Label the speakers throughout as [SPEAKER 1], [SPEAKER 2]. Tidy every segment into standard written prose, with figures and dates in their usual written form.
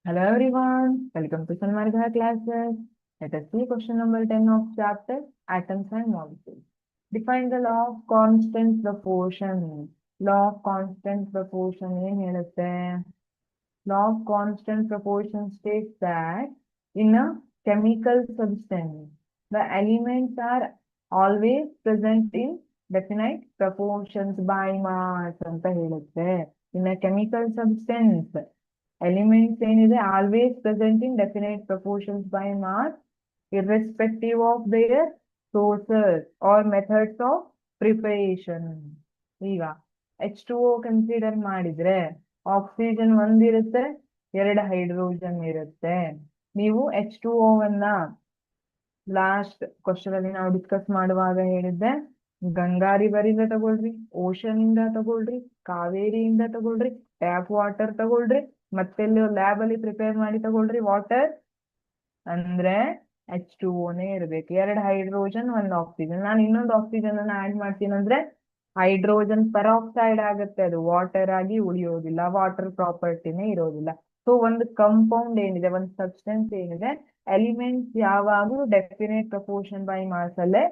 [SPEAKER 1] Hello everyone, welcome to Sanmarga classes. Let us see question number 10 of chapter Atoms and Molecules. Define the law of constant proportion. Law of constant proportion ಏನು ಹೇಳುತ್ತೆ? Law of constant proportion states that in a chemical substance, the elements are always present in definite proportions by mass ಅಂತ ಹೇಳುತ್ತೆ. In a chemical substance, elements ಏನಿದೆ always present in definite proportions by mass irrespective of their sources or methods of preparation. ಈಗ H2O consider ಮಾಡಿದ್ರೆ oxygen ಒಂದಿರುತ್ತೆ, ಎರಡು hydrogen ಇರುತ್ತೆ. ನೀವು H2O ಅನ್ನ last question ಅಲ್ಲಿ ನಾವು ಡಿಸ್ಕಸ್ ಮಾಡುವಾಗ ಹೇಳಿದ್ದೆ, ಗಂಗಾ ರಿವರ್ ಇಂದ ತಗೊಳ್ರಿ, ಓಷನ್ ಇಂದ ತಗೊಳ್ರಿ, ಕಾವೇರಿಯಿಂದ ತಗೊಳ್ರಿ, ಟ್ಯಾಪ್ ವಾಟರ್ ತಗೊಳ್ರಿ, ಮತ್ತೆಲ್ಲೋ ಲ್ಯಾಬ್ ಅಲ್ಲಿ ಪ್ರಿಪೇರ್ ಮಾಡಿ ತಗೊಳ್ರಿ ವಾಟರ್, ಅಂದ್ರೆ H2O ನೇ ಇರ್ಬೇಕು. ಎರಡು ಹೈಡ್ರೋಜನ್ ಒಂದು ಆಕ್ಸಿಜನ್. ನಾನು ಇನ್ನೊಂದು ಆಕ್ಸಿಜನ್ ಅನ್ನ ಆಡ್ ಮಾಡ್ತೀನಿ ಅಂದ್ರೆ ಹೈಡ್ರೋಜನ್ ಪೆರಾಕ್ಸೈಡ್ ಆಗುತ್ತೆ, ಅದು ವಾಟರ್ ಆಗಿ ಉಳಿಯೋದಿಲ್ಲ, ವಾಟರ್ ಪ್ರಾಪರ್ಟಿನೇ ಇರೋದಿಲ್ಲ. ಸೊ ಒಂದು ಕಂಪೌಂಡ್ ಏನಿದೆ, ಒಂದು ಸಬ್ಸ್ಟೆನ್ಸ್ ಏನಿದೆ, ಎಲಿಮೆಂಟ್ಸ್ ಯಾವಾಗಲೂ ಡೆಫಿನೆಟ್ ಪ್ರಪೋರ್ಷನ್ ಬೈ ಮಾಸ್ ಅಲ್ಲೇ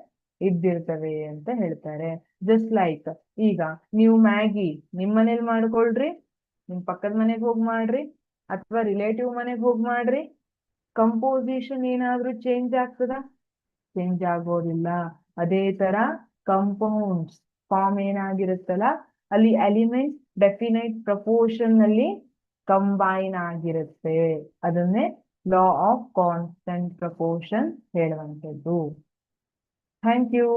[SPEAKER 1] ಇದ್ದಿರ್ತವೆ ಅಂತ ಹೇಳ್ತಾರೆ. ಜಸ್ಟ್ ಲೈಕ್ ಈಗ ನೀವು ಮ್ಯಾಗಿ ನಿಮ್ ಮನೇಲಿ ಮಾಡ್ಕೊಳ್ರಿ, ನಿಮ್ ಪಕ್ಕದ ಮನೆಗೆ ಹೋಗಿ ಮಾಡ್ರಿ, ಅಥವಾ ರಿಲೇಟಿವ್ ಮನೆಗೆ ಹೋಗಿ ಮಾಡ್ರಿ, ಕಂಪೋಸಿಷನ್ ಏನಾದ್ರೂ ಚೇಂಜ್ ಆಗ್ತದ? ಚೇಂಜ್ ಆಗೋದಿಲ್ಲ. ಅದೇ ತರ ಕಂಪೌಂಡ್ಸ್ ಫಾರ್ಮ್ ಏನಾಗಿರುತ್ತಲ್ಲ, ಅಲ್ಲಿ ಎಲಿಮೆಂಟ್ಸ್ ಡೆಫಿನೈಟ್ ಪ್ರಪೋರ್ಷನ್ ನಲ್ಲಿ ಕಂಬೈನ್ ಆಗಿರುತ್ತೆ. ಅದನ್ನೇ ಲಾ ಆಫ್ ಕಾನ್ಸ್ಟೆಂಟ್ ಪ್ರಪೋರ್ಷನ್ ಹೇಳುವಂಥದ್ದು. Thank you.